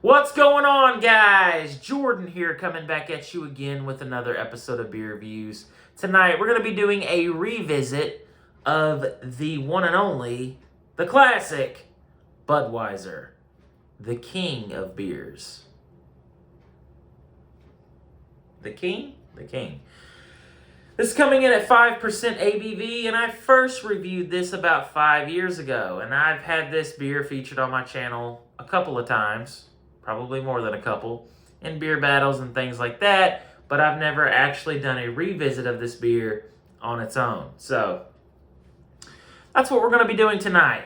What's going on, guys? Jordan here, coming back at you again with another episode of Beer Reviews. Tonight, we're going to be doing a revisit of the one and only, the classic, Budweiser, the king of beers. The king? The king. This is coming in at 5% ABV, and I first reviewed this about 5 years ago, and I've had this beer featured on my channel a couple of times. Probably more than a couple, in beer battles and things like that, but I've never actually done a revisit of this beer on its own. So, that's what we're going to be doing tonight.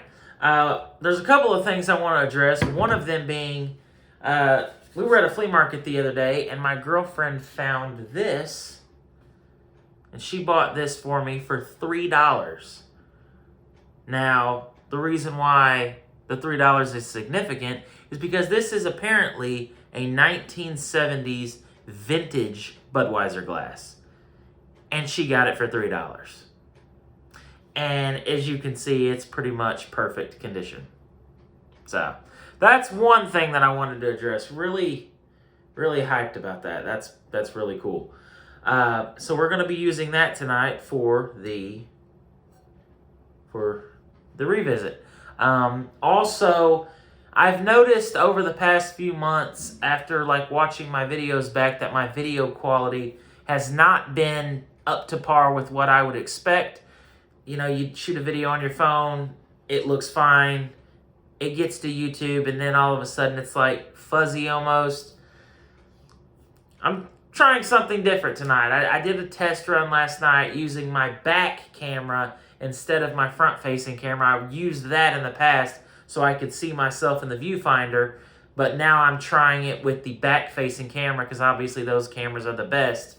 There's a couple of things I want to address, one of them being, we were at a flea market the other day, and my girlfriend found this, and she bought this for me for $3. Now, the reason why the $3 is significant is because this is apparently a 1970s vintage Budweiser glass. And she got it for $3. And as you can see, it's pretty much perfect condition. So, that's one thing that I wanted to address. Really, really hyped about that. That's really cool. So we're going to be using that tonight for the revisit. Also, I've noticed over the past few months, after watching my videos back, that my video quality has not been up to par with what I would expect. You know, you shoot a video on your phone, it looks fine, it gets to YouTube, and then all of a sudden it's like fuzzy almost. I'm trying something different tonight. I did a test run last night using my back camera instead of my front-facing camera. I've used that in the past so I could see myself in the viewfinder, but now I'm trying it with the back-facing camera because obviously those cameras are the best.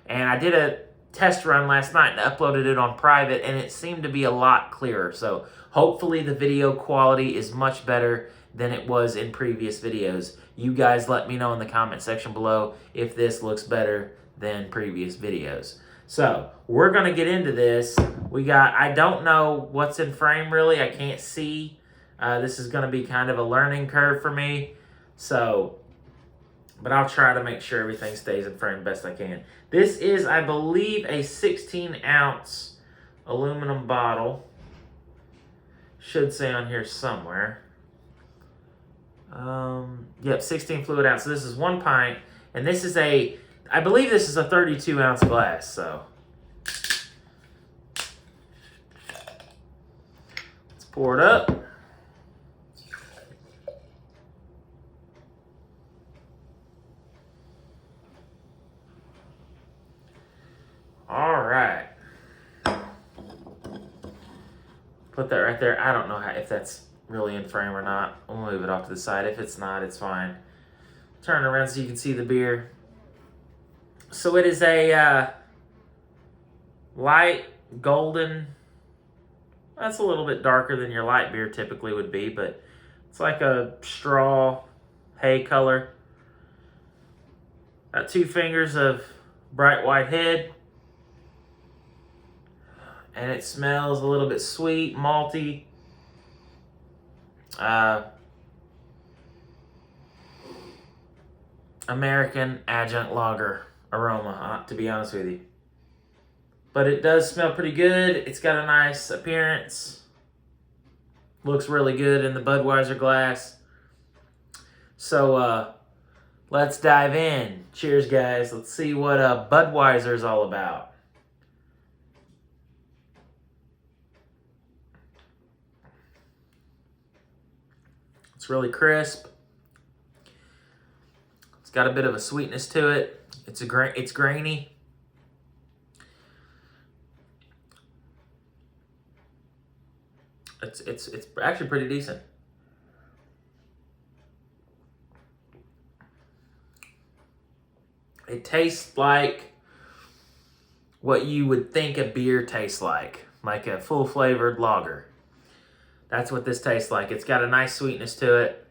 And I did a test run last night and uploaded it on private, and it seemed to be a lot clearer. So hopefully the video quality is much better than it was in previous videos. You guys let me know in the comment section below if this looks better than previous videos. So, we're going to get into this. I don't know what's in frame really. I can't see. This is going to be kind of a learning curve for me. So, but I'll try to make sure everything stays in frame best I can. This is, I believe, a 16-ounce aluminum bottle. Should say on here somewhere. Yep, 16 fluid ounce. So this is 1 pint, and this is I believe this is a 32-ounce glass, so. Let's pour it up. All right. Put that right there. I don't know if that's really in frame or not. We'll move it off to the side. If it's not, it's fine. Turn it around so you can see the beer. So it is a light golden. That's a little bit darker than your light beer typically would be, but it's like a straw hay color. Got 2 fingers of bright white head. And it smells a little bit sweet, malty. American adjunct lager aroma, to be honest with you. But it does smell pretty good. It's got a nice appearance. Looks really good in the Budweiser glass. So, let's dive in. Cheers, guys. Let's see what Budweiser is all about. It's really crisp. It's got a bit of a sweetness to it. It's grainy. It's actually pretty decent. It tastes like what you would think a beer tastes like a full flavored lager. That's what this tastes like. It's got a nice sweetness to it.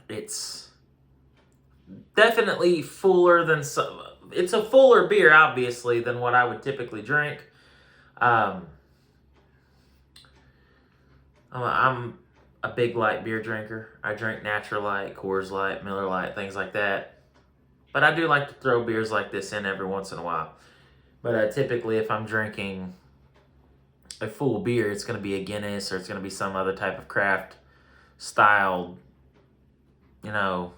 It's definitely fuller than some. It's a fuller beer, obviously, than what I would typically drink. I'm a big light beer drinker. I drink Natural Light, Coors Light, Miller Light, things like that. But I do like to throw beers like this in every once in a while. But typically, if I'm drinking a full beer, it's going to be a Guinness or it's going to be some other type of craft styled, you know,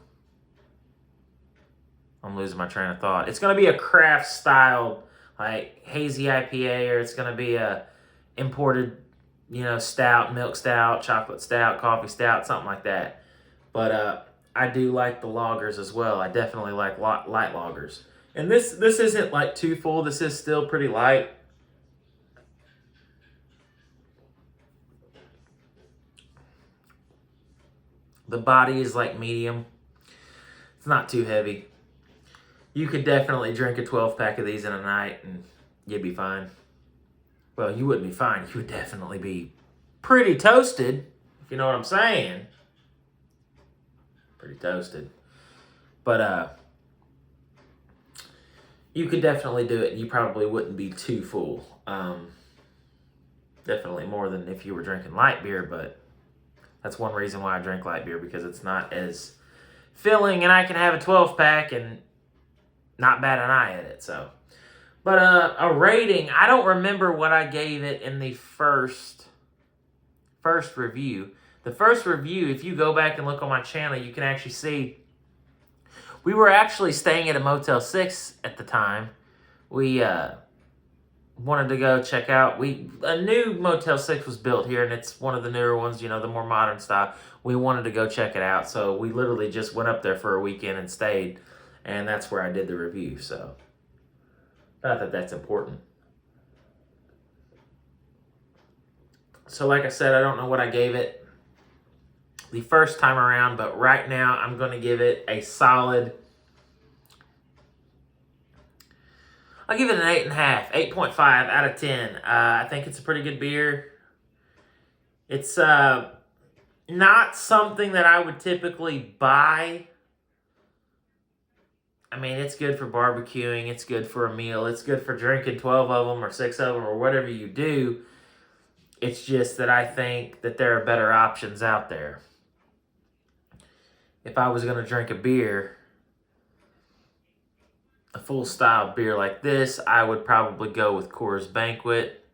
I'm losing my train of thought. It's going to be a craft styled, like hazy IPA, or it's going to be a imported, you know, stout, milk stout, chocolate stout, coffee stout, something like that. But I do like the lagers as well. I definitely like light lagers. And this isn't like too full. This is still pretty light. The body is like medium. It's not too heavy. You could definitely drink a 12-pack of these in a night and you'd be fine. Well, you wouldn't be fine. You would definitely be pretty toasted, if you know what I'm saying. Pretty toasted. But you could definitely do it and you probably wouldn't be too full. Definitely more than if you were drinking light beer, but that's one reason why I drink light beer, because it's not as filling and I can have a 12-pack and not bat an eye at it. So, but a rating, I don't remember what I gave it in the first review. The first review, if you go back and look on my channel, you can actually see we were actually staying at a Motel 6 at the time. We wanted to go check out. A new Motel 6 was built here, and it's one of the newer ones, you know, the more modern style. We wanted to go check it out, so we literally just went up there for a weekend and stayed, and that's where I did the review. So, not that that's important. So, like I said, I don't know what I gave it the first time around, but right now I'm going to give it a solid, I'll give it an 8.5, 8.5 out of 10. I think it's a pretty good beer. It's not something that I would typically buy. I mean, it's good for barbecuing. It's good for a meal. It's good for drinking 12 of them or 6 of them or whatever you do. It's just that I think that there are better options out there. If I was going to drink a beer, a full style beer like this, I would probably go with Coors Banquet,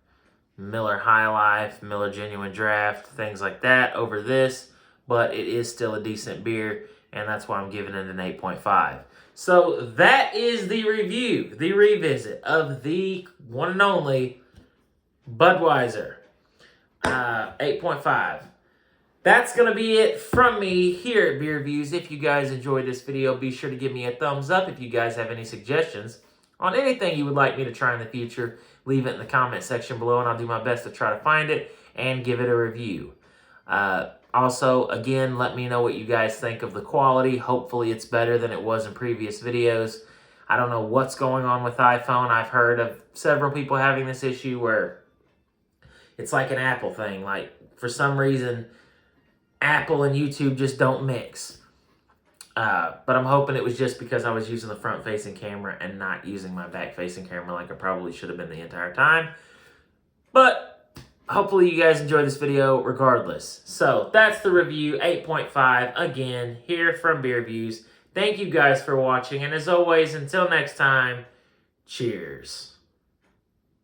Miller High Life, Miller Genuine Draft, things like that over this, but it is still a decent beer, and that's why I'm giving it an 8.5. So that is the review, the revisit of the one and only Budweiser 8.5. That's going to be it from me here at Beer Reviews. If you guys enjoyed this video, be sure to give me a thumbs up. If you guys have any suggestions on anything you would like me to try in the future, leave it in the comment section below, and I'll do my best to try to find it and give it a review. Also, again, let me know what you guys think of the quality. Hopefully it's better than it was in previous videos. I don't know what's going on with iPhone. I've heard of several people having this issue where it's like an Apple thing. Like, for some reason, Apple and YouTube just don't mix. But I'm hoping it was just because I was using the front-facing camera and not using my back-facing camera like I probably should have been the entire time. But hopefully you guys enjoyed this video regardless. So that's the review, 8.5, again, here from Beer Reviews. Thank you guys for watching, and as always, until next time, cheers.